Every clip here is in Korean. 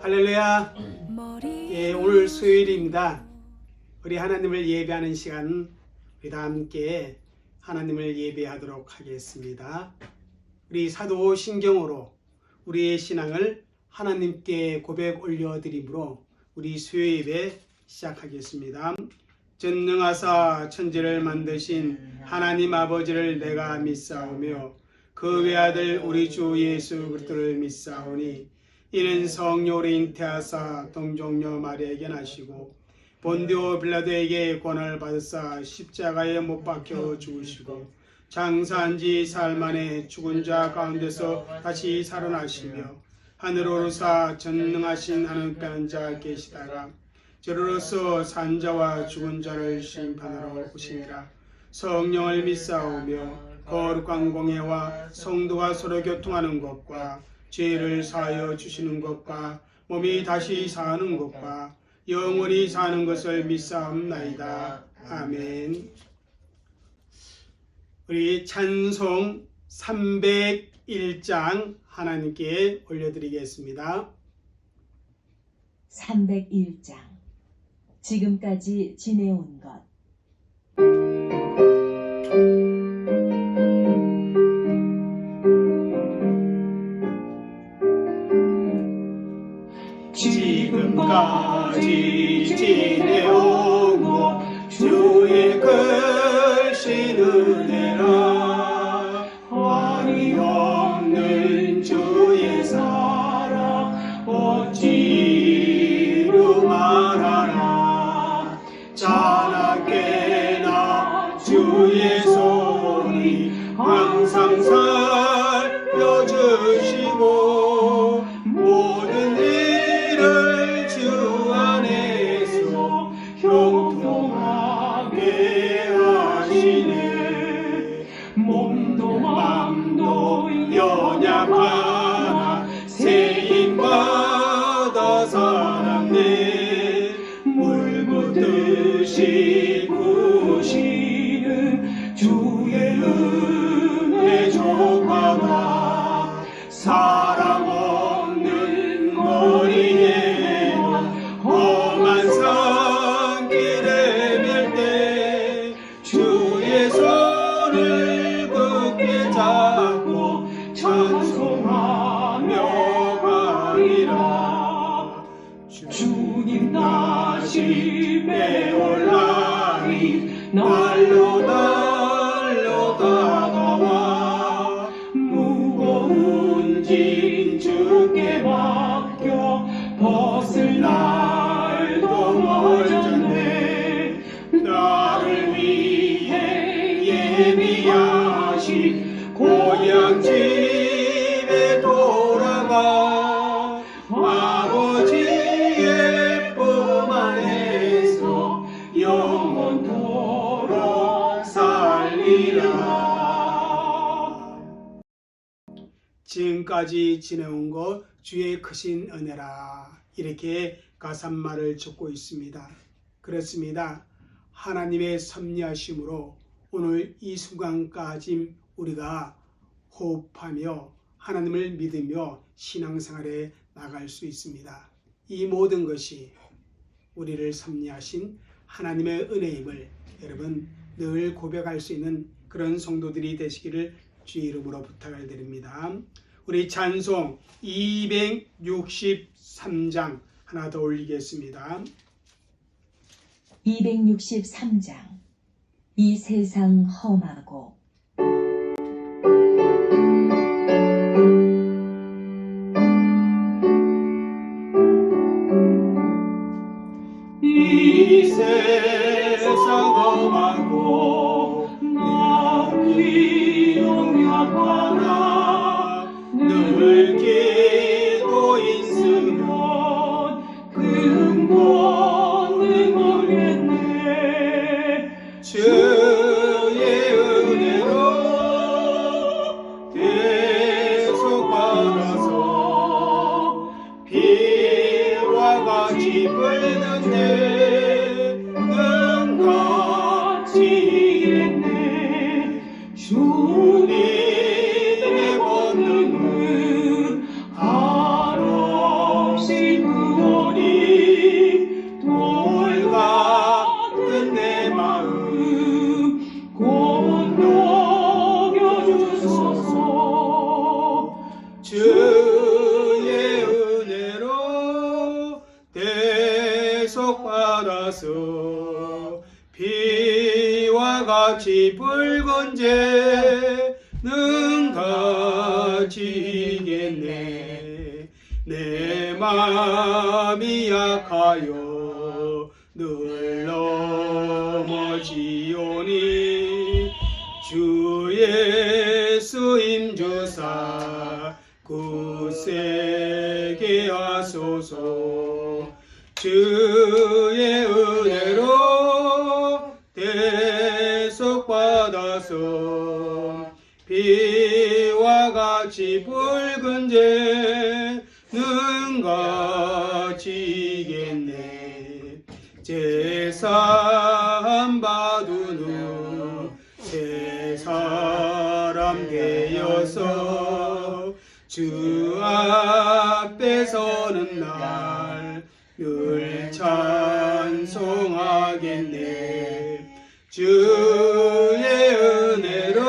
할렐루야. 오늘 수요일입니다. 우리 하나님을 예배하는 시간, 우리 다 함께 하나님을 예배하도록 하겠습니다. 우리 사도 신경으로 우리의 신앙을 하나님께 고백 올려드림으로 우리 수요 예배 시작하겠습니다. 전능하사 천지를 만드신 하나님 아버지를 내가 믿사오며 그 외아들 우리 주 예수 그리스도를 믿사오니 이는 성령으로 잉태하사 동정녀 마리아에게 나시고 본디오 빌라도에게 권한을 받으사 십자가에 못 박혀 죽으시고 장사한 지 사흘 만에 죽은 자 가운데서 다시 살아나시며 하늘로 오르사 전능하신 하나님께 앉아 계시다가 저로서 산자와 죽은 자를 심판하러 오시니라. 성령을 믿사오며 거룩한 공예와 성도가 서로 교통하는 것과 죄를 사하여 주시는 것과 몸이 다시 사는 것과 영원히 사는 것을 믿사옵나이다. 아멘. 우리 찬송 301장 하나님께 올려드리겠습니다. 301장 지금까지 지내온 것. 지금까지 지내온 것 주의 크신 은혜라 한이 없는 주의 사랑 어찌로 말하나 자나깨나 주의 손이 항상 살려주시고 모든 일을 주 안에서 형통하게 하시네. 몸도 맘도 연약하나 세임받아 살았네. 물 붓듯이 부으시는 주의 은혜 족하다. 사랑 없는 거리에도 험한 산길에 밀 때 주의 손을 굳게 잡고 찬송하며 가리라. 주님 다시 배올라니 날로 다가와 무거운 짐 주께 맡겨 벗을 날도 멀었네. 나를 위해 예비하신 고향 집에 돌아가 아버지의 품 안에서 영원토록 살리라. 지금까지 지내온 것 주의 크신 은혜라. 이렇게 가사말을 적고 있습니다. 그렇습니다. 하나님의 섭리하심으로 오늘 이 순간까지 우리가 호흡하며 하나님을 믿으며 신앙생활에 나갈 수 있습니다. 이 모든 것이 우리를 섭리하신 하나님의 은혜임을 여러분 늘 고백할 수 있는 그런 성도들이 되시기를 주의 이름으로 부탁을 드립니다. 우리 찬송 263장 하나 더 올리겠습니다. 263장 이 세상 험하고. 이 세상 험하고 나의 용약하나 늘 기도 있으면 근본은 모르겠네. 주의 은혜로 계속 받아서 비와 같이 불는데 눈같이 있네. 주님의 권능은 주의 은혜로 대속받아서 비와 같이 붉은 죄는 가지겠네. 내 마음이 약하여 늘 넘어지오니 주 예수 임주사 굳세게 하소서. 주의 은혜로 대속받아서 비와 같이 붉은 죄는 가지겠네. 제사함 받은 후 새 사람 되어서 주 앞에 서는 날 늘 찬송하겠네. 주의 은혜로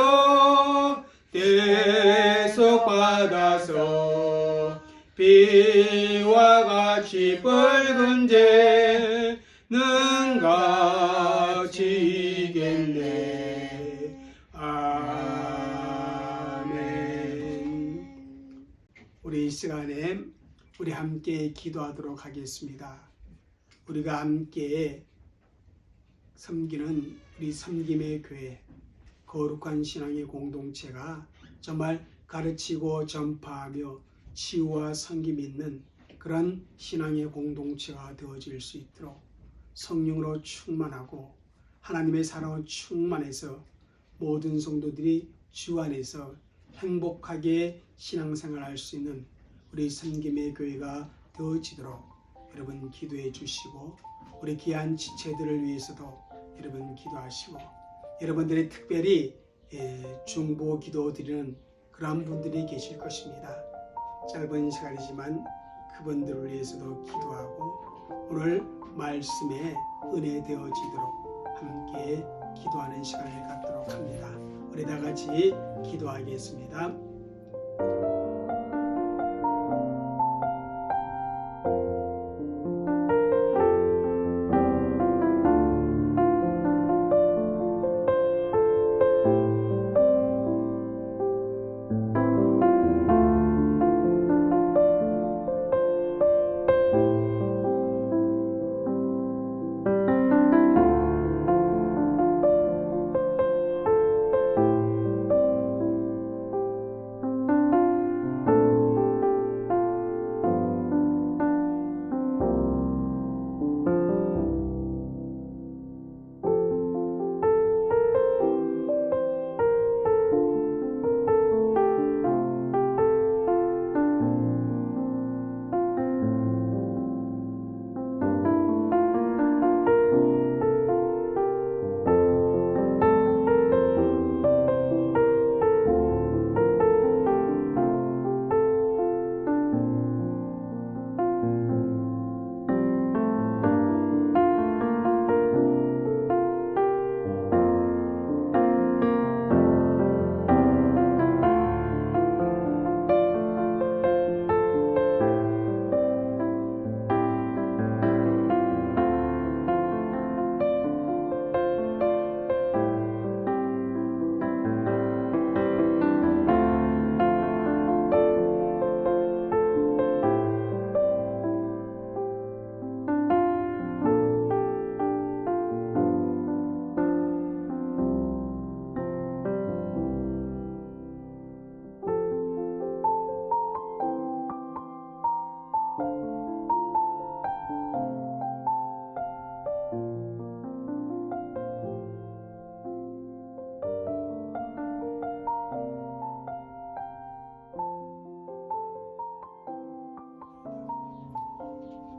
대속받아서 비와 같이 붉은 죄는 가지겠네. 아멘. 우리 이 시간에 우리 함께 기도하도록 하겠습니다. 우리가 함께 섬기는 우리 섬김의 교회, 거룩한 신앙의 공동체가 정말 가르치고 전파하며 치유와 섬김이 있는 그런 신앙의 공동체가 되어질 수 있도록 성령으로 충만하고 하나님의 사랑으로 충만해서 모든 성도들이 주 안에서 행복하게 신앙생활을 할 수 있는 우리 섬김의 교회가 되어지도록 여러분 기도해 주시고, 우리 귀한 지체들을 위해서도 여러분 기도하시고, 여러분들이 특별히 중보 기도 드리는 그런 분들이 계실 것입니다. 짧은 시간이지만 그분들을 위해서도 기도하고 오늘 말씀에 은혜 되어지도록 함께 기도하는 시간을 갖도록 합니다. 우리 다 같이 기도하겠습니다.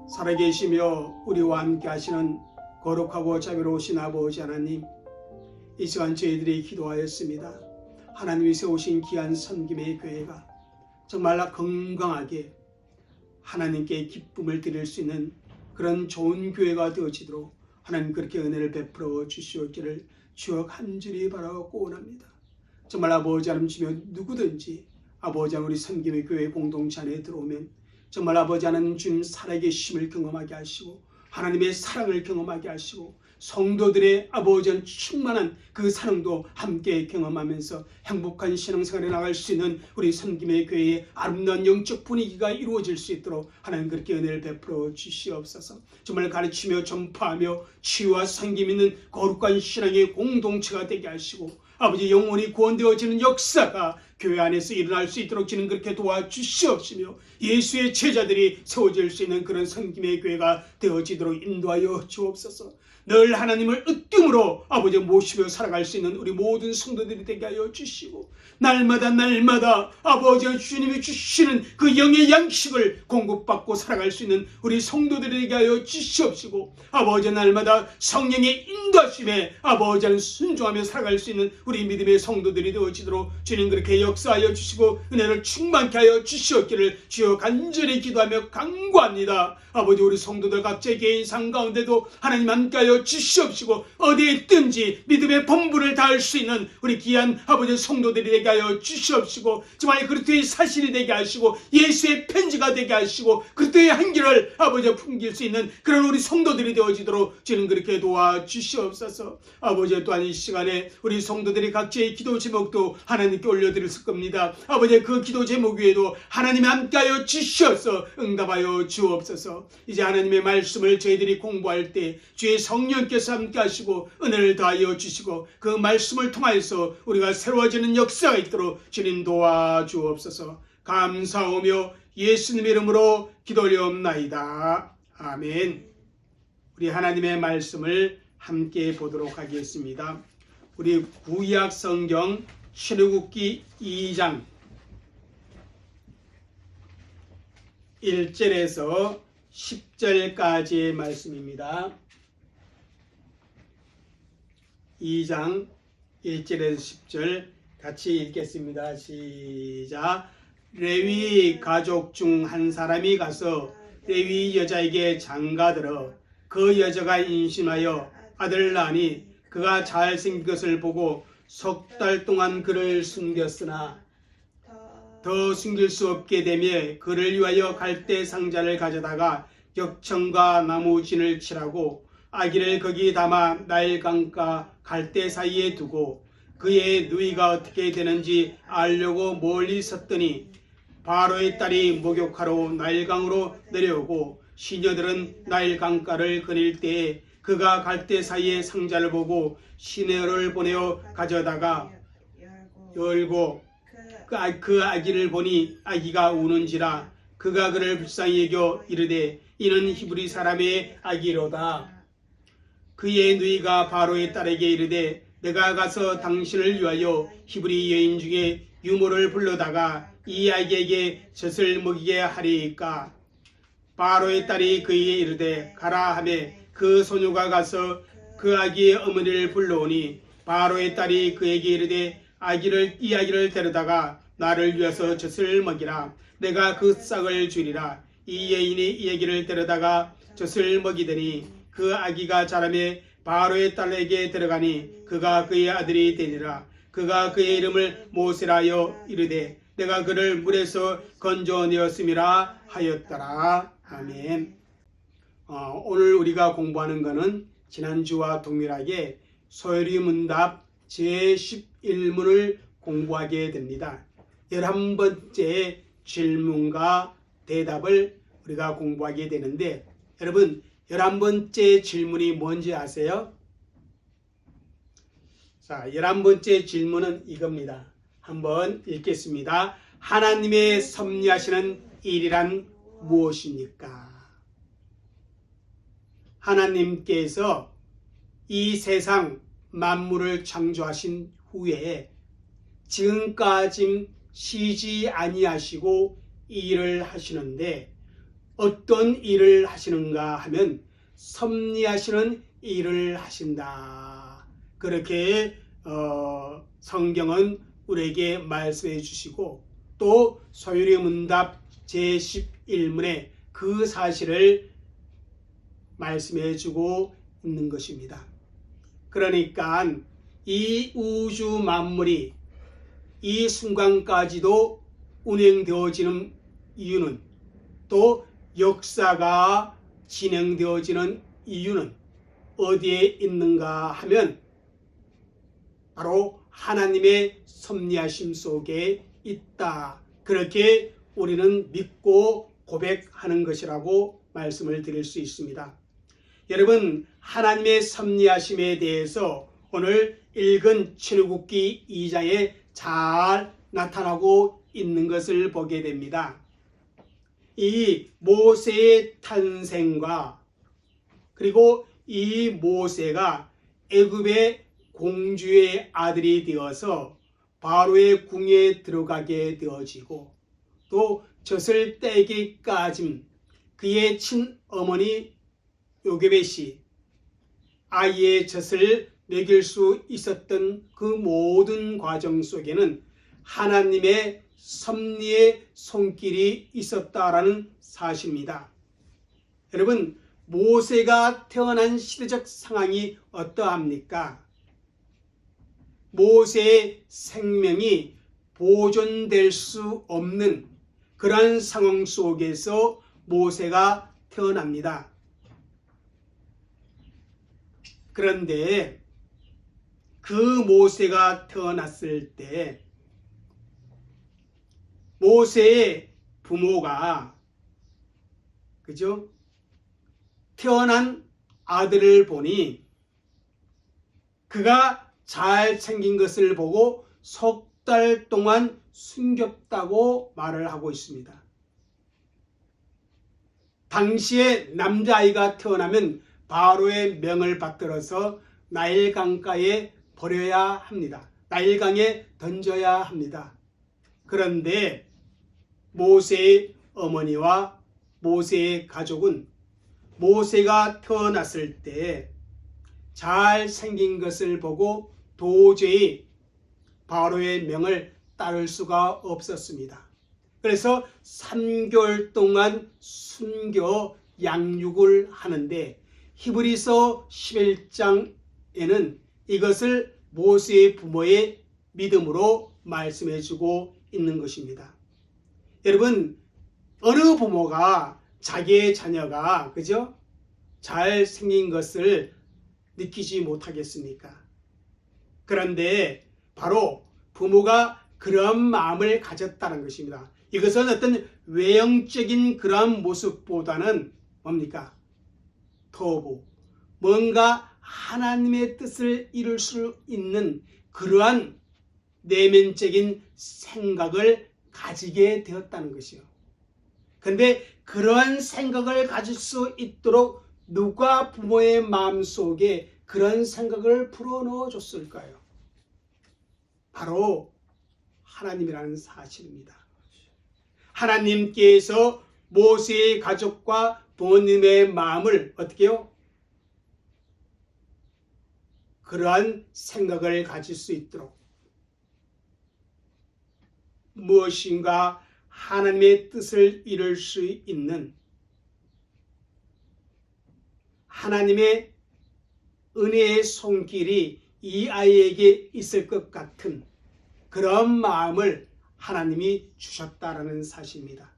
살아계시며 우리와 함께 하시는 거룩하고 자비로우신 아버지 하나님, 이 시간 저희들이 기도하였습니다. 하나님이 세우신 귀한 섬김의 교회가 정말 건강하게 하나님께 기쁨을 드릴 수 있는 그런 좋은 교회가 되어지도록 하나님 그렇게 은혜를 베풀어 주시옵기를 주여 간절히 바라고 원합니다. 정말 아버지 하나님 주면 누구든지 아버지 하나님 우리 섬김의 교회 공동체 안에 들어오면 정말 아버지 하나님 주님 살아계심을 경험하게 하시고 하나님의 사랑을 경험하게 하시고 성도들의 아버지 하나님 충만한 그 사랑도 함께 경험하면서 행복한 신앙생활에 나갈 수 있는 우리 섬김의 교회의 아름다운 영적 분위기가 이루어질 수 있도록 하나님 그렇게 은혜를 베풀어 주시옵소서. 정말 가르치며 전파하며 치유와 섬김 있는 거룩한 신앙의 공동체가 되게 하시고 아버지 영혼이 구원되어지는 역사가 교회 안에서 일어날 수 있도록 주는 그렇게 도와주시옵시며 예수의 제자들이 세워질 수 있는 그런 섬김의 교회가 되어지도록 인도하여 주옵소서. 늘 하나님을 으뜸으로 아버지 모시며 살아갈 수 있는 우리 모든 성도들이 되게 하여 주시고 날마다 아버지 주님이 주시는 그 영의 양식을 공급받고 살아갈 수 있는 우리 성도들이 되게 하여 주시옵시고 아버지 날마다 성령의 인도하심에 아버지는 순종하며 살아갈 수 있는 우리 믿음의 성도들이 되어지도록 주님 그렇게 역사하여 주시고 은혜를 충만케 하여 주시옵기를 주여 간절히 기도하며 간구합니다. 아버지 우리 성도들 각자의 개인 삶 가운데도 하나님 함께 하여 주시옵시고 어디에 있든지 믿음의 본분을 다할 수 있는 우리 귀한 아버지 성도들이 되게 하여 주시옵시고 정말 그리스도의 사실이 되게 하시고 예수의 편지가 되게 하시고 그리스도의 한기를 아버지 풍길 수 있는 그런 우리 성도들이 되어지도록 주는 그렇게 도와주시옵소서. 아버지 또한 이 시간에 우리 성도들이 각자의 기도 제목도 하나님께 올려드렸을 겁니다. 아버지 그 기도 제목 위에도 하나님이 함께하여 주시옵소서 응답하여 주옵소서. 이제 하나님의 말씀을 저희들이 공부할 때 주의 성령께서 함께 하시고 은혜를 더하여 주시고 그 말씀을 통하여서 우리가 새로워지는 역사가 있도록 주님 도와주옵소서. 감사하며 예수님의 이름으로 기도하옵나이다. 아멘. 우리 하나님의 말씀을 함께 보도록 하겠습니다. 우리 구약 성경 출애굽기 2장 1절에서 10절까지의 말씀입니다. 2장 1절에서 10절 같이 읽겠습니다. 시작. 레위 가족 중 한 사람이 가서 레위 여자에게 장가들어 그 여자가 임신하여 아들을 낳으니 그가 잘생긴 것을 보고 석 달 동안 그를 숨겼으나 더 숨길 수 없게 되며 그를 위하여 갈대 상자를 가져다가 격청과 나무진을 칠하고 아기를 거기 담아 나일강과 갈대 사이에 두고 그의 누이가 어떻게 되는지 알려고 멀리 섰더니 바로의 딸이 목욕하러 나일강으로 내려오고 시녀들은 나일강가를 거닐 때에 그가 갈대 사이에 상자를 보고 시내를 보내어 가져다가 열고 그 아기를 보니 아기가 우는지라 그가 그를 불쌍히 여겨 이르되 이는 히브리 사람의 아기로다. 그의 누이가 바로의 딸에게 이르되 내가 가서 당신을 위하여 히브리 여인 중에 유모를 불러다가 이 아기에게 젖을 먹이게 하리이까. 바로의 딸이 그에게 이르되 가라 하매 그 소녀가 가서 그 아기의 어머니를 불러오니 바로의 딸이 그에게 이르되 이 아기를 데려다가 나를 위해서 젖을 먹이라. 내가 그 싹을 주리라. 이 여인이 이 아기를 데려다가 젖을 먹이더니 그 아기가 자라매 바로의 딸에게 들어가니 그가 그의 아들이 되리라. 그가 그의 이름을 모세라 하여 이르되 내가 그를 물에서 건져내었음이라 하였더라. 아멘. 오늘 우리가 공부하는 것은 지난주와 동일하게 소요리 문답 제11문을 공부하게 됩니다. 11번째 질문과 대답을 우리가 공부하게 되는데 여러분 11번째 질문이 뭔지 아세요? 자, 11번째 질문은 이겁니다. 한번 읽겠습니다. 하나님의 섭리하시는 일이란 무엇입니까? 하나님께서 이 세상 만물을 창조하신 후에 지금까지 쉬지 아니하시고 일을 하시는데 어떤 일을 하시는가 하면 섭리하시는 일을 하신다. 그렇게 성경은 우리에게 말씀해 주시고 또 소요리 문답 제11문에 그 사실을 말씀해 주고 있는 것입니다. 그러니까 이 우주 만물이 이 순간까지도 운행되어지는 이유는, 또 역사가 진행되어지는 이유는 어디에 있는가 하면 바로 하나님의 섭리하심 속에 있다. 그렇게 우리는 믿고 고백하는 것이라고 말씀을 드릴 수 있습니다. 여러분, 하나님의 섭리하심에 대해서 오늘 읽은 출애굽기 2장에 잘 나타나고 있는 것을 보게 됩니다. 이 모세의 탄생과 그리고 이 모세가 애굽의 공주의 아들이 되어서 바로의 궁에 들어가게 되어지고, 또 젖을 떼기까지 그의 친어머니 요게벳이 아이의 젖을 먹일 수 있었던 그 모든 과정 속에는 하나님의 섭리의 손길이 있었다라는 사실입니다. 여러분, 모세가 태어난 시대적 상황이 어떠합니까? 모세의 생명이 보존될 수 없는 그런 상황 속에서 모세가 태어납니다. 그런데 그 모세가 태어났을 때 모세의 부모가 그죠? 태어난 아들을 보니 그가 잘생긴 것을 보고 석 달 동안 숨겼다고 말을 하고 있습니다. 당시에 남자아이가 태어나면 바로의 명을 받들어서 나일강가에 버려야 합니다. 나일강에 던져야 합니다. 그런데 모세의 어머니와 모세의 가족은 모세가 태어났을 때 잘생긴 것을 보고 도저히 바로의 명을 따를 수가 없었습니다. 그래서 3개월 동안 숨겨 양육을 하는데 히브리서 11장에는 이것을 모세의 부모의 믿음으로 말씀해주고 있는 것입니다. 여러분, 어느 부모가 자기의 자녀가 그죠? 잘생긴 것을 느끼지 못하겠습니까? 그런데 바로 부모가 그런 마음을 가졌다는 것입니다. 이것은 어떤 외형적인 그런 모습보다는 뭡니까? 터부, 뭔가 하나님의 뜻을 이룰 수 있는 그러한 내면적인 생각을 가지게 되었다는 것이요. 그런데 그러한 생각을 가질 수 있도록 누가 부모의 마음속에 그런 생각을 불어넣어 줬을까요? 바로 하나님이라는 사실입니다. 하나님께서 모세의 가족과 부모님의 마음을 어떻게 해요? 그러한 생각을 가질 수 있도록 무엇인가 하나님의 뜻을 이룰 수 있는 하나님의 은혜의 손길이 이 아이에게 있을 것 같은 그런 마음을 하나님이 주셨다라는 사실입니다.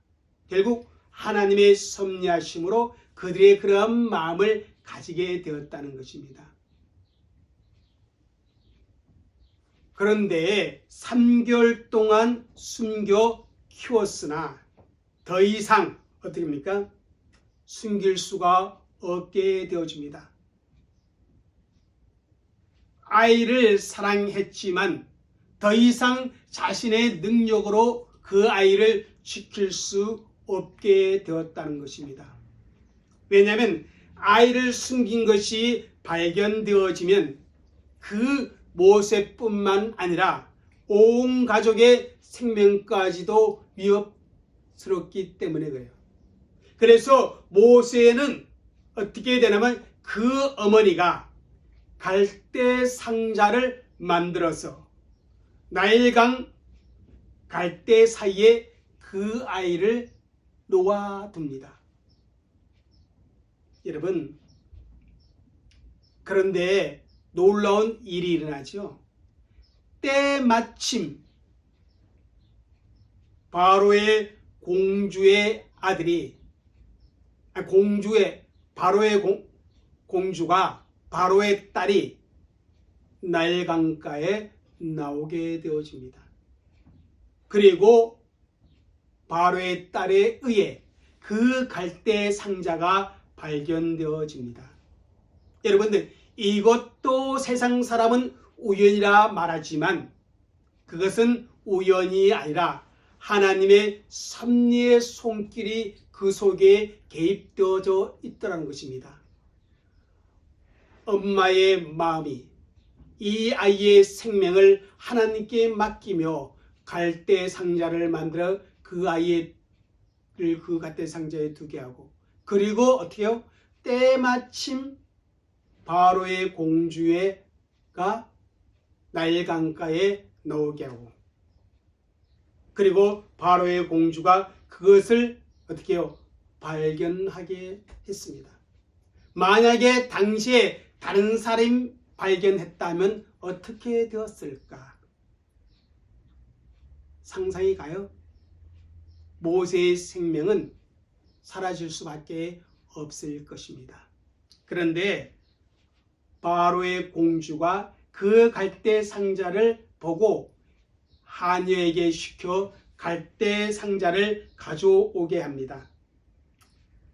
결국 하나님의 섭리하심으로 그들의 그런 마음을 가지게 되었다는 것입니다. 그런데 3개월 동안 숨겨 키웠으나 더 이상 어떻게 합니까? 숨길 수가 없게 되어집니다. 아이를 사랑했지만 더 이상 자신의 능력으로 그 아이를 지킬 수 없게 되었다는 것입니다. 왜냐하면 아이를 숨긴 것이 발견되어지면 그 모세뿐만 아니라 온 가족의 생명까지도 위협스럽기 때문에 그래요. 그래서 모세는 어떻게 되냐면 그 어머니가 갈대 상자를 만들어서 나일강 갈대 사이에 그 아이를 놓아둡니다. 여러분, 그런데 놀라운 일이 일어나죠. 때마침 바로의 공주의 아들이 바로의 공주가 바로의 딸이 나일 강가에 나오게 되어집니다. 그리고 바로의 딸에 의해 그 갈대 상자가 발견되어집니다. 여러분들, 이것도 세상 사람은 우연이라 말하지만 그것은 우연이 아니라 하나님의 섭리의 손길이 그 속에 개입되어져 있더라는 것입니다. 엄마의 마음이 이 아이의 생명을 하나님께 맡기며 갈대 상자를 만들어 그 아이를 그 갈대 상자에 두게 하고, 그리고 어떻게 해요? 때마침 바로의 공주가 나일 강가에 나오게 하고, 그리고 바로의 공주가 그것을 어떻게 해요? 발견하게 했습니다. 만약에 당시에 다른 사람이 발견했다면 어떻게 되었을까? 상상이 가요? 모세의 생명은 사라질 수밖에 없을 것입니다. 그런데 바로의 공주가 그 갈대 상자를 보고 하녀에게 시켜 갈대 상자를 가져오게 합니다.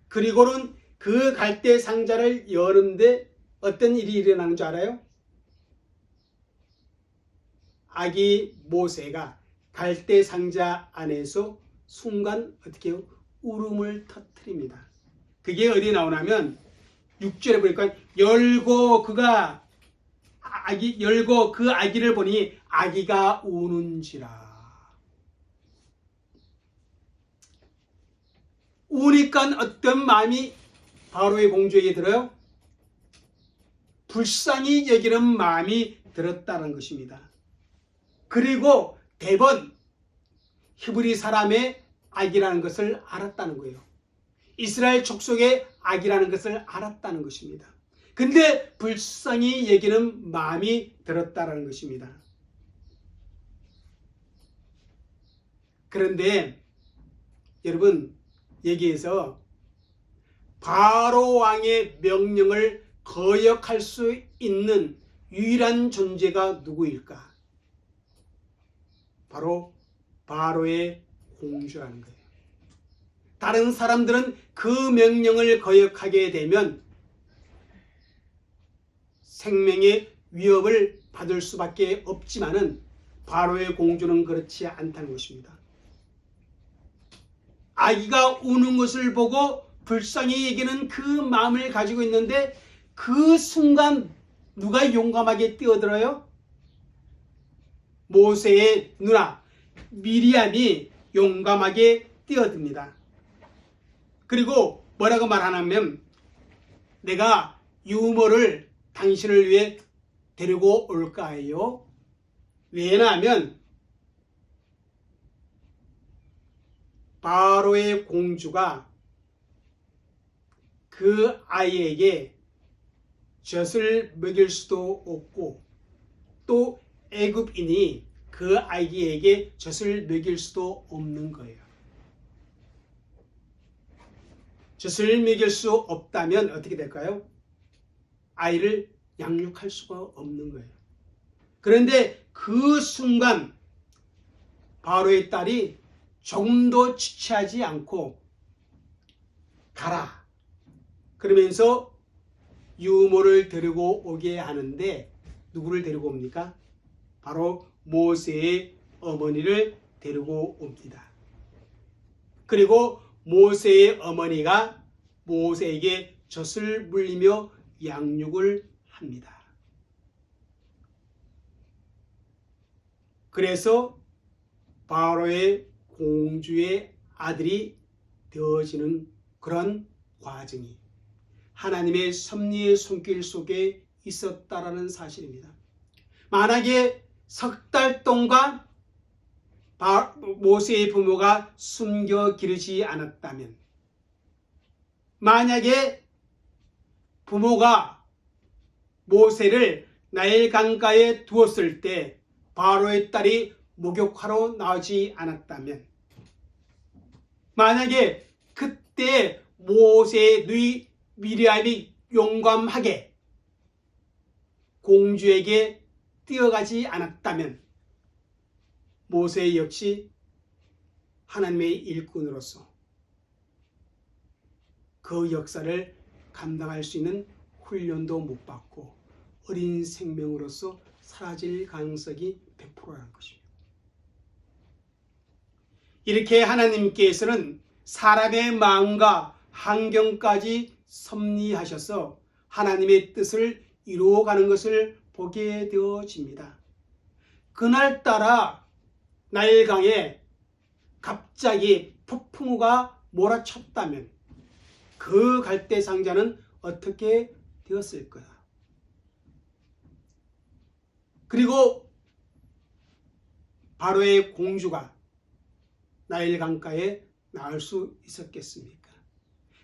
그리고는 그 갈대 상자를 여는데 어떤 일이 일어나는 줄 알아요? 아기 모세가 갈대 상자 안에서 순간 어떻게 해요? 울음을 터뜨립니다. 그게 어디 나오냐면 6절에 보니까 열고 그 아기를 보니 아기가 우는지라. 우니까 어떤 마음이 바로의 공주에게 들어요? 불쌍히 여기는 마음이 들었다는 것입니다. 그리고 대번 히브리 사람의 아기라는 것을 알았다는 거예요. 이스라엘 족속의 아기라는 것을 알았다는 것입니다. 근데 불쌍히 여기는 마음이 들었다는 것입니다. 그런데 여러분, 여기에서 바로 왕의 명령을 거역할 수 있는 유일한 존재가 누구일까? 바로 바로의 공주라는 거예요. 다른 사람들은 그 명령을 거역하게 되면 생명의 위협을 받을 수밖에 없지만은 바로의 공주는 그렇지 않다는 것입니다. 아기가 우는 것을 보고 불쌍히 여기는 그 마음을 가지고 있는데 그 순간 누가 용감하게 뛰어들어요? 모세의 누나 미리암이 용감하게 뛰어듭니다. 그리고 뭐라고 말하냐면, 내가 유모를 당신을 위해 데리고 올까요? 왜냐하면 바로의 공주가 그 아이에게 젖을 먹일 수도 없고 또 애굽인이 그 아기에게 젖을 먹일 수도 없는 거예요. 젖을 먹일 수 없다면 어떻게 될까요? 아이를 양육할 수가 없는 거예요. 그런데 그 순간 바로의 딸이 조금도 지체하지 않고 가라 그러면서 유모를 데리고 오게 하는데, 누구를 데리고 옵니까? 바로 모세의 어머니를 데리고 옵니다. 그리고 모세의 어머니가 모세에게 젖을 물리며 양육을 합니다. 그래서 바로의 공주의 아들이 되어지는 그런 과정이 하나님의 섭리의 손길 속에 있었다라는 사실입니다. 만약에 석 달 동안 모세의 부모가 숨겨 기르지 않았다면, 만약에 부모가 모세를 나일 강가에 두었을 때 바로의 딸이 목욕하러 나오지 않았다면, 만약에 그때 모세의 누이 미리암이 용감하게 공주에게 뛰어가지 않았다면 모세 역시 하나님의 일꾼으로서 그 역사를 감당할 수 있는 훈련도 못 받고 어린 생명으로서 사라질 가능성이 100%라는 것입니다. 이렇게 하나님께서는 사람의 마음과 환경까지 섭리하셔서 하나님의 뜻을 이루어가는 것을 보게 되어집니다. 그날따라 나일강에 갑자기 폭풍우가 몰아쳤다면 그 갈대상자는 어떻게 되었을 거야. 그리고 바로의 공주가 나일강가에 나올 수 있었겠습니까?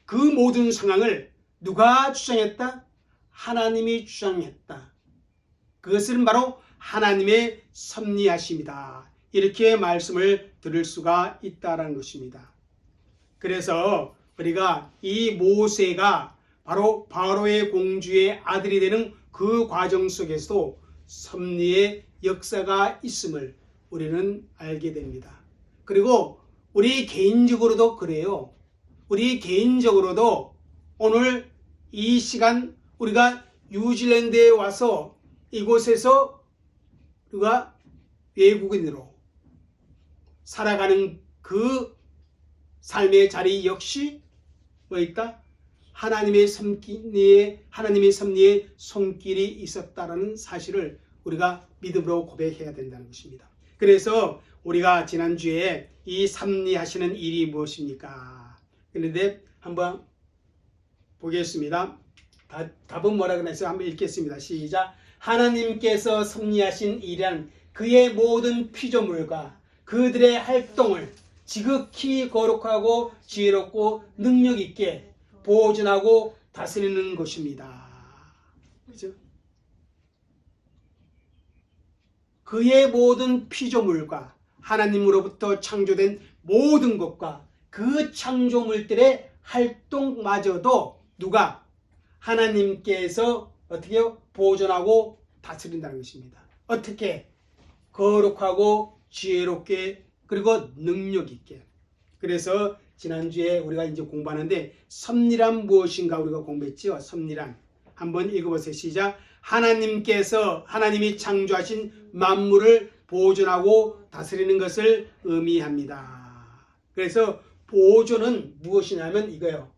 그 모든 상황을 누가 주장했다? 하나님이 주장했다. 그것은 바로 하나님의 섭리하심이다. 이렇게 말씀을 들을 수가 있다는 것입니다. 그래서 우리가 이 모세가 바로 바로의 공주의 아들이 되는 그 과정 속에서도 섭리의 역사가 있음을 우리는 알게 됩니다. 그리고 우리 개인적으로도 그래요. 우리 개인적으로도 오늘 이 시간 우리가 뉴질랜드에 와서 이곳에서 우리가 외국인으로 살아가는 그 삶의 자리 역시 뭐 있다? 하나님의 섭리에 손길이 있었다라는 사실을 우리가 믿음으로 고백해야 된다는 것입니다. 그래서 우리가 지난주에 이 섭리하시는 일이 무엇입니까? 그런데 한번 보겠습니다. 답은 뭐라 그랬어요? 한번 읽겠습니다. 시작. 하나님께서 섭리하신 일은 그의 모든 피조물과 그들의 활동을 지극히 거룩하고 지혜롭고 능력 있게 보존하고 다스리는 것입니다. 그죠? 그의 모든 피조물과 하나님으로부터 창조된 모든 것과 그 창조물들의 활동마저도 누가? 하나님께서 어떻게 보존하고 다스린다는 것입니다. 어떻게? 거룩하고 지혜롭게 그리고 능력 있게. 그래서 지난주에 우리가 이제 공부하는데 섭리란 무엇인가 우리가 공부했죠. 섭리란 한번 읽어보세요. 시작. 하나님이 창조하신 만물을 보존하고 다스리는 것을 의미합니다. 그래서 보존은 무엇이냐면 이거예요.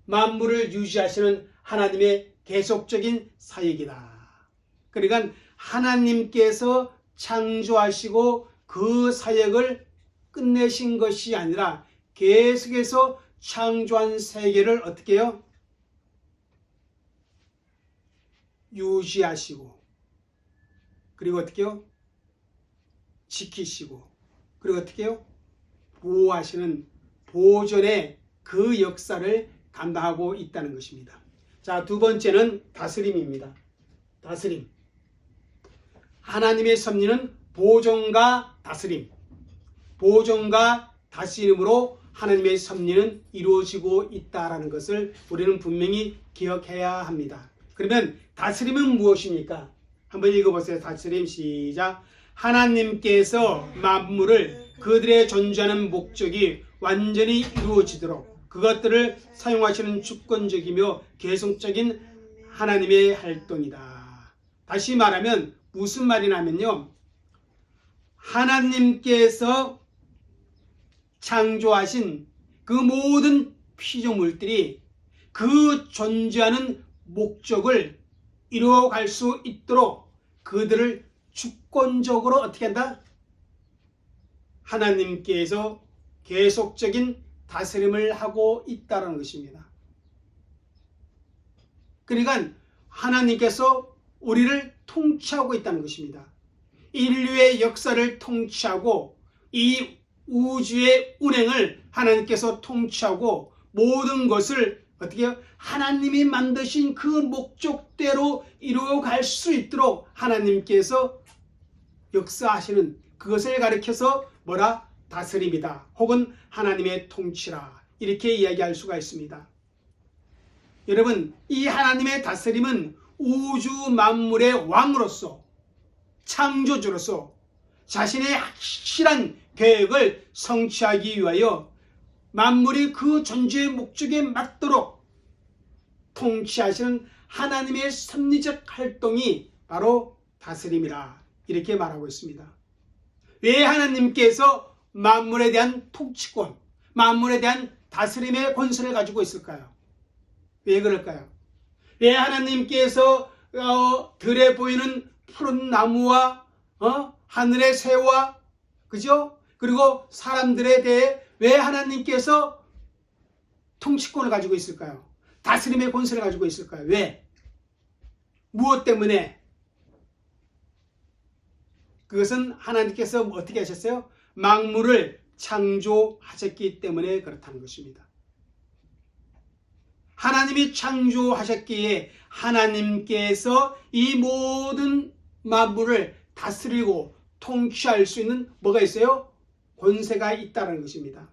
만물을 유지하시는 하나님의 계속적인 사역이다. 그러니까 하나님께서 창조하시고 그 사역을 끝내신 것이 아니라 계속해서 창조한 세계를 어떻게 해요? 유지하시고 그리고 어떻게 해요? 지키시고 그리고 어떻게 해요? 보호하시는 보존의 그 역사를 감당하고 있다는 것입니다. 자, 두 번째는 다스림입니다. 다스림. 하나님의 섭리는 보존과 다스림. 보존과 다스림으로 하나님의 섭리는 이루어지고 있다는 것을 우리는 분명히 기억해야 합니다. 그러면 다스림은 무엇입니까? 한번 읽어보세요. 다스림 시작. 하나님께서 만물을 그들의 존재하는 목적이 완전히 이루어지도록 그것들을 사용하시는 주권적이며 계속적인 하나님의 활동이다. 다시 말하면 무슨 말이냐면요. 하나님께서 창조하신 그 모든 피조물들이 그 존재하는 목적을 이루어갈 수 있도록 그들을 주권적으로 어떻게 한다? 하나님께서 계속적인 다스림을 하고 있다는 것입니다. 그러니까 하나님께서 우리를 통치하고 있다는 것입니다. 인류의 역사를 통치하고 이 우주의 운행을 하나님께서 통치하고 모든 것을 어떻게 해요? 하나님이 만드신 그 목적대로 이루어갈 수 있도록 하나님께서 역사하시는 그것을 가리켜서 뭐라? 다스림이다. 혹은 하나님의 통치라. 이렇게 이야기할 수가 있습니다. 여러분, 이 하나님의 다스림은 우주 만물의 왕으로서, 창조주로서 자신의 확실한 계획을 성취하기 위하여 만물이 그 존재의 목적에 맞도록 통치하시는 하나님의 섭리적 활동이 바로 다스림이라 이렇게 말하고 있습니다. 왜 하나님께서 만물에 대한 통치권, 만물에 대한 다스림의 권세를 가지고 있을까요? 왜 그럴까요? 왜 하나님께서 들에 보이는 푸른 나무와 하늘의 새와 그죠? 그리고 사람들에 대해 왜 하나님께서 통치권을 가지고 있을까요? 다스림의 권세를 가지고 있을까요? 왜? 무엇 때문에? 그것은 하나님께서 어떻게 하셨어요? 만물을 창조하셨기 때문에 그렇다는 것입니다. 하나님이 창조하셨기에 하나님께서 이 모든 만물을 다스리고 통치할 수 있는 뭐가 있어요? 권세가 있다는 것입니다.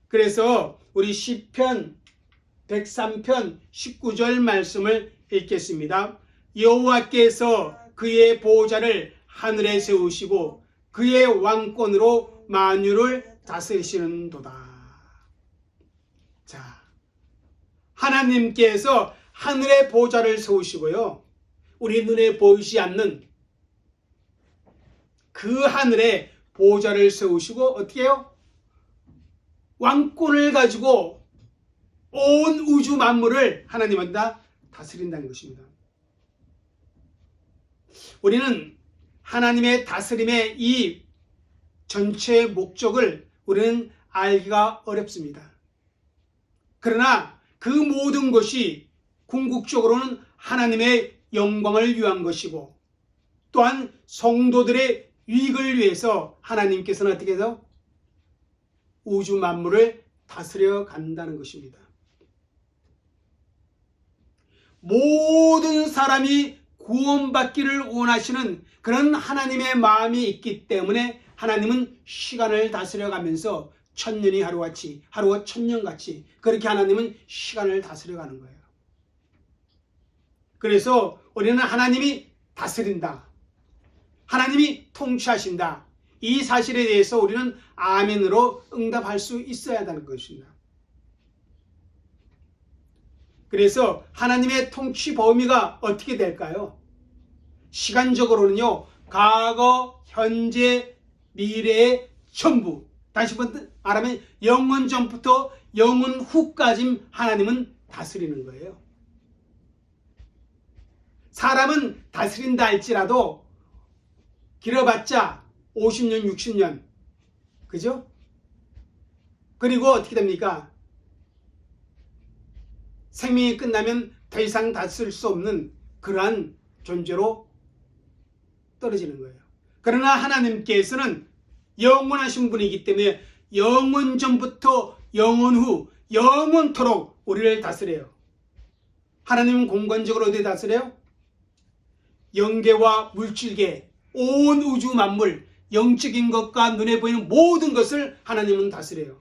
그래서 우리 시편 103편 19절 말씀을 읽겠습니다. 여호와께서 그의 보호자를 하늘에 세우시고 그의 왕권으로 만유를 다스리시는도다. 자, 하나님께서 하늘의 보호자를 세우시고요. 우리 눈에 보이지 않는 그 하늘에 보호자를 세우시고 어떻게 해요? 왕권을 가지고 온 우주 만물을 하나님은 다 다스린다는 것입니다. 우리는 하나님의 다스림의 이 전체의 목적을 우리는 알기가 어렵습니다. 그러나 그 모든 것이 궁극적으로는 하나님의 영광을 위한 것이고 또한 성도들의 유익을 위해서 하나님께서는 어떻게 해서 우주 만물을 다스려 간다는 것입니다. 모든 사람이 구원받기를 원하시는 그런 하나님의 마음이 있기 때문에 하나님은 시간을 다스려 가면서 천년이 하루같이, 하루가 천년같이 그렇게 하나님은 시간을 다스려 가는 거예요. 그래서 우리는 하나님이 다스린다, 하나님이 통치하신다, 이 사실에 대해서 우리는 아멘으로 응답할 수 있어야 한다는 것입니다. 그래서 하나님의 통치 범위가 어떻게 될까요? 시간적으로는요, 과거, 현재, 미래의 전부, 다시 한번 말하면 영원 전부터 영원 후까지 하나님은 다스리는 거예요. 사람은 다스린다 할지라도 길어봤자 50년, 60년, 그죠? 그리고 어떻게 됩니까? 생명이 끝나면 더 이상 다스릴 수 없는 그러한 존재로 떨어지는 거예요. 그러나 하나님께서는 영원하신 분이기 때문에 영원 전부터 영원 후, 영원토록 우리를 다스려요. 하나님은 공간적으로 어디 다스려요? 영계와 물질계, 온 우주 만물, 영적인 것과 눈에 보이는 모든 것을 하나님은 다스려요.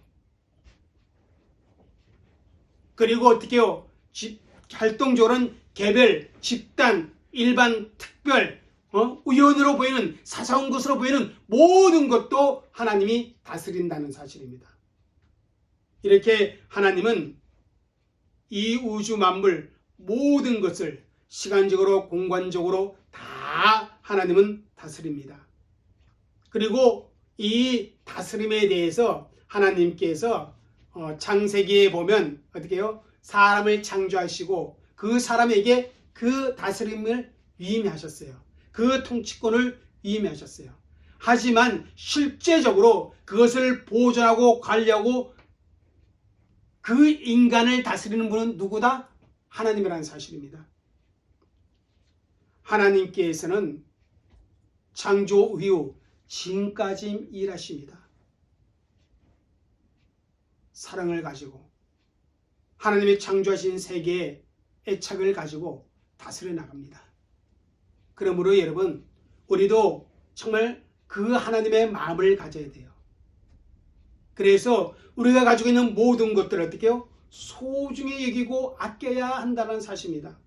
그리고 어떻게 해요? 활동적으로는 개별, 집단, 일반, 특별, 우연으로 보이는 사사운 것으로 보이는 모든 것도 하나님이 다스린다는 사실입니다. 이렇게 하나님은 이 우주 만물 모든 것을 시간적으로 공간적으로 다 하나님은 다스립니다. 그리고 이 다스림에 대해서 하나님께서 창세기에 보면 어떻게 해요? 사람을 창조하시고 그 사람에게 그 다스림을 위임하셨어요. 그 통치권을 위임하셨어요. 하지만 실제적으로 그것을 보존하고 관리하고 그 인간을 다스리는 분은 누구다? 하나님이라는 사실입니다. 하나님께서는 창조 이후 지금까지 일하십니다. 사랑을 가지고 하나님이 창조하신 세계에 애착을 가지고 다스려 나갑니다. 그러므로 여러분, 우리도 정말 그 하나님의 마음을 가져야 돼요. 그래서 우리가 가지고 있는 모든 것들을 어떻게 해요? 소중히 여기고 아껴야 한다는 사실입니다.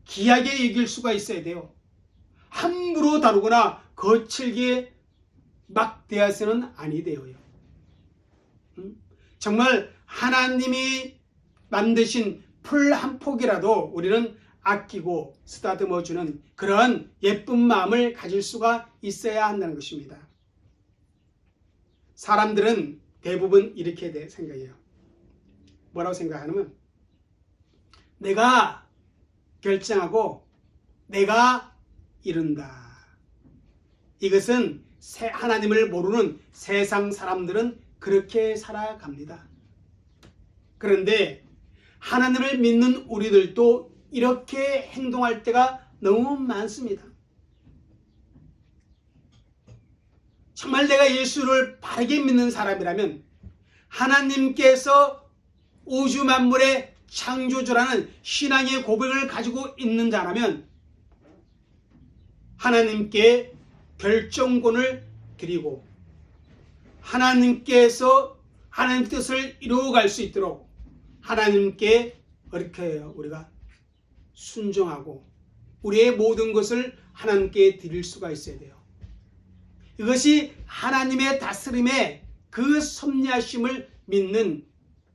귀하게 여길 수가 있어야 돼요. 함부로 다루거나 거칠게 막 대해서는 아니 되어요. 정말 하나님이 만드신 풀 한 폭이라도 우리는 아끼고 쓰다듬어주는 그런 예쁜 마음을 가질 수가 있어야 한다는 것입니다. 사람들은 대부분 이렇게 생각해요. 뭐라고 생각하냐면 내가 결정하고 내가 이룬다. 이것은 하나님을 모르는 세상 사람들은 그렇게 살아갑니다. 그런데 하나님을 믿는 우리들도 이렇게 행동할 때가 너무 많습니다. 정말 내가 예수를 바르게 믿는 사람이라면 하나님께서 우주 만물의 창조주라는 신앙의 고백을 가지고 있는 자라면 하나님께 결정권을 드리고 하나님께서 하나님 뜻을 이루어갈 수 있도록 하나님께 어떻게 해요? 우리가 순종하고 우리의 모든 것을 하나님께 드릴 수가 있어야 돼요. 이것이 하나님의 다스림의 그 섭리하심을 믿는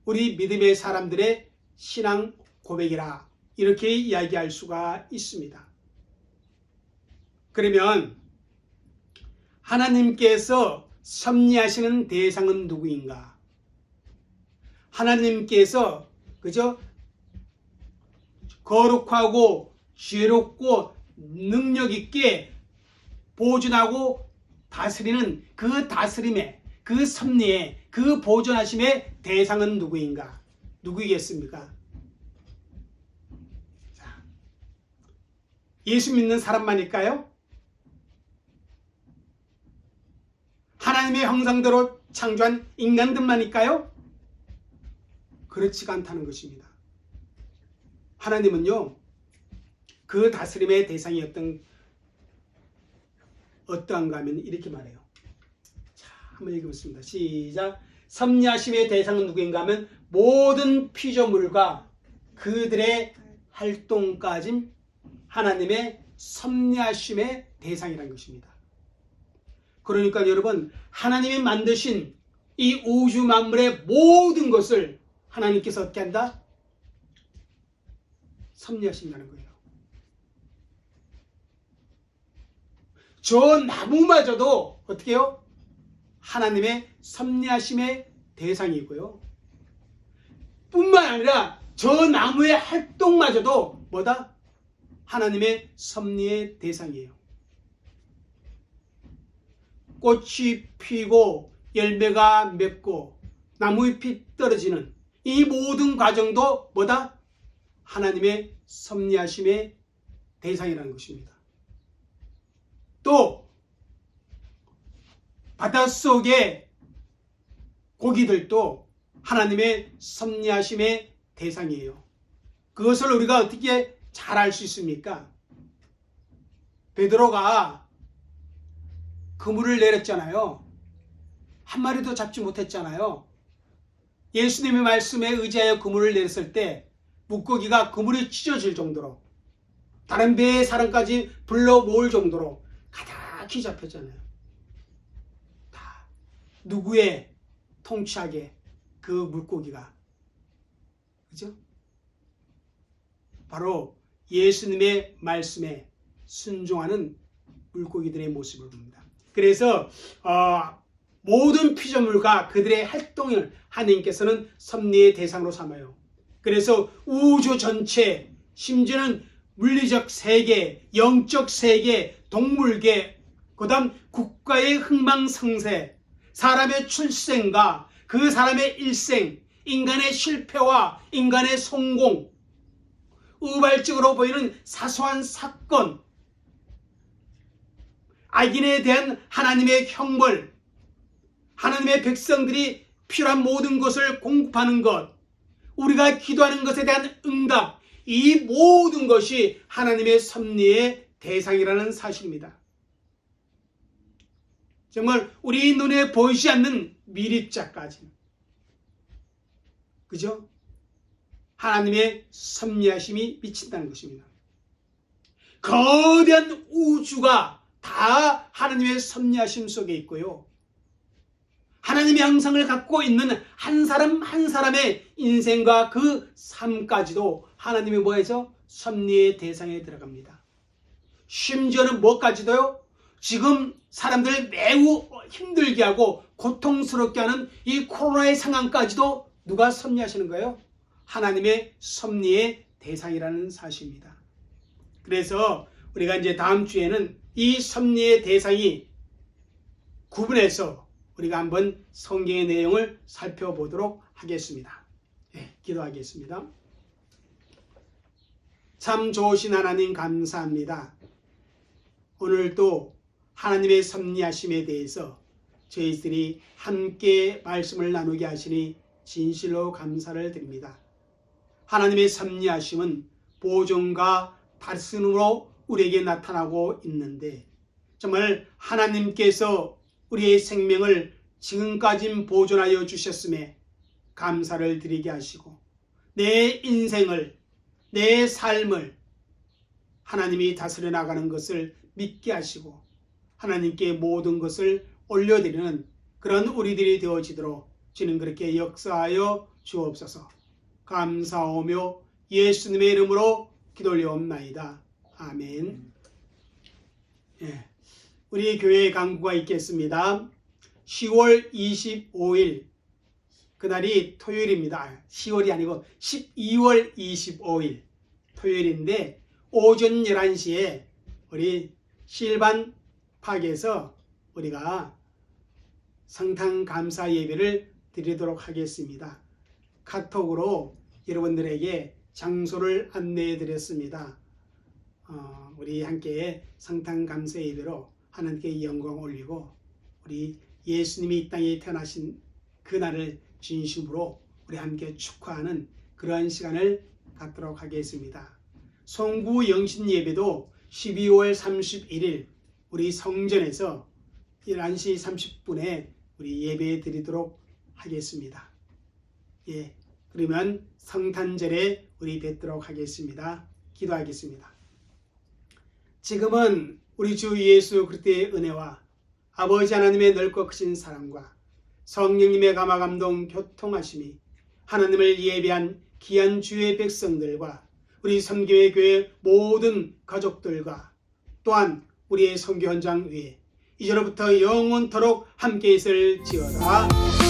우리 믿음의 사람들의 신앙 고백이라 이렇게 이야기할 수가 있습니다. 그러면 하나님께서 섭리하시는 대상은 누구인가? 하나님께서 그저 거룩하고 지혜롭고 능력 있게 보존하고 다스리는 그 다스림의 그 섭리의 그 보존하심의 대상은 누구인가? 누구이겠습니까? 자, 예수 믿는 사람만일까요? 하나님의 형상대로 창조한 인간들만일까요? 그렇지가 않다는 것입니다. 하나님은요, 그 다스림의 대상이 어떠한가 하면 이렇게 말해요. 자, 한번 읽어보겠습니다. 시작. 섭리하심의 대상은 누구인가 하면 모든 피조물과 그들의 활동까지 하나님의 섭리하심의 대상이라는 것입니다. 그러니까 여러분, 하나님이 만드신 이 우주 만물의 모든 것을 하나님께서 어떻게 한다? 섭리하신다는 거예요. 저 나무마저도 어떻게 해요? 하나님의 섭리하심의 대상이고요. 뿐만 아니라 저 나무의 활동마저도 뭐다? 하나님의 섭리의 대상이에요. 꽃이 피고 열매가 맺고 나무잎이 떨어지는 이 모든 과정도 뭐다? 하나님의 섭리하심의 대상이라는 것입니다. 또 바닷속의 고기들도 하나님의 섭리하심의 대상이에요. 그것을 우리가 어떻게 잘 알 수 있습니까? 베드로가 그물을 내렸잖아요. 한 마리도 잡지 못했잖아요. 예수님의 말씀에 의지하여 그물을 내렸을 때 물고기가 그물이 찢어질 정도로 다른 배의 사람까지 불러 모을 정도로 가득히 잡혔잖아요. 다 누구의 통치하게 그 물고기가, 그죠? 바로 예수님의 말씀에 순종하는 물고기들의 모습을 봅니다. 그래서 모든 피조물과 그들의 활동을 하나님께서는 섭리의 대상으로 삼아요. 그래서 우주 전체, 심지어는 물리적 세계, 영적 세계, 동물계, 그 다음 국가의 흥망성쇠, 사람의 출생과 그 사람의 일생, 인간의 실패와 인간의 성공, 우발적으로 보이는 사소한 사건, 악인에 대한 하나님의 형벌, 하나님의 백성들이 필요한 모든 것을 공급하는 것, 우리가 기도하는 것에 대한 응답, 이 모든 것이 하나님의 섭리의 대상이라는 사실입니다. 정말 우리 눈에 보이지 않는 미립자까지, 그죠? 하나님의 섭리하심이 미친다는 것입니다. 거대한 우주가 다 하나님의 섭리하심 속에 있고요. 하나님의 형상을 갖고 있는 한 사람 한 사람의 인생과 그 삶까지도 하나님의 뭐에서 섭리의 대상에 들어갑니다. 심지어는 뭐까지도요? 지금 사람들을 매우 힘들게 하고 고통스럽게 하는 이 코로나의 상황까지도 누가 섭리하시는 거예요? 하나님의 섭리의 대상이라는 사실입니다. 그래서 우리가 이제 다음 주에는 이 섭리의 대상이 구분해서 우리가 한번 성경의 내용을 살펴보도록 하겠습니다. 네, 기도하겠습니다. 참 좋으신 하나님 감사합니다. 오늘도 하나님의 섭리하심에 대해서 저희들이 함께 말씀을 나누게 하시니 진실로 감사를 드립니다. 하나님의 섭리하심은 보존과 다스림으로 우리에게 나타나고 있는데 정말 하나님께서 우리의 생명을 지금까지 보존하여 주셨음에 감사를 드리게 하시고 내 인생을, 내 삶을 하나님이 다스려 나가는 것을 믿게 하시고 하나님께 모든 것을 올려드리는 그런 우리들이 되어지도록 주님 그렇게 역사하여 주옵소서. 감사하며 예수님의 이름으로 기도 올려옵나이다. 아멘. 예, 우리 교회에 강구가 있겠습니다. 10월 25일 그날이 토요일입니다. 10월이 아니고 12월 25일 토요일인데 오전 11시에 우리 실반 팍에서 우리가 성탄 감사 예배를 드리도록 하겠습니다. 카톡으로 여러분들에게 장소를 안내해 드렸습니다. 우리 함께 성탄 감사 예배로 하나님께 영광 올리고 우리 예수님이 이 땅에 태어나신 그날을 진심으로 우리 함께 축하하는 그러한 시간을 갖도록 하겠습니다. 송구 영신 예배도 12월 31일 우리 성전에서 11시 30분에 우리 예배 드리도록 하겠습니다. 예, 그러면 성탄절에 우리 뵙도록 하겠습니다. 기도하겠습니다. 지금은 우리 주 예수 그리스도의 은혜와 아버지 하나님의 넓고 크신 사랑과 성령님의 감화감동 교통하심이 하나님을 예배한 귀한 주의 백성들과 우리 섬교회 교회 모든 가족들과 또한 우리의 선교 현장 위에 이제로부터 영원토록 함께 있을지어다.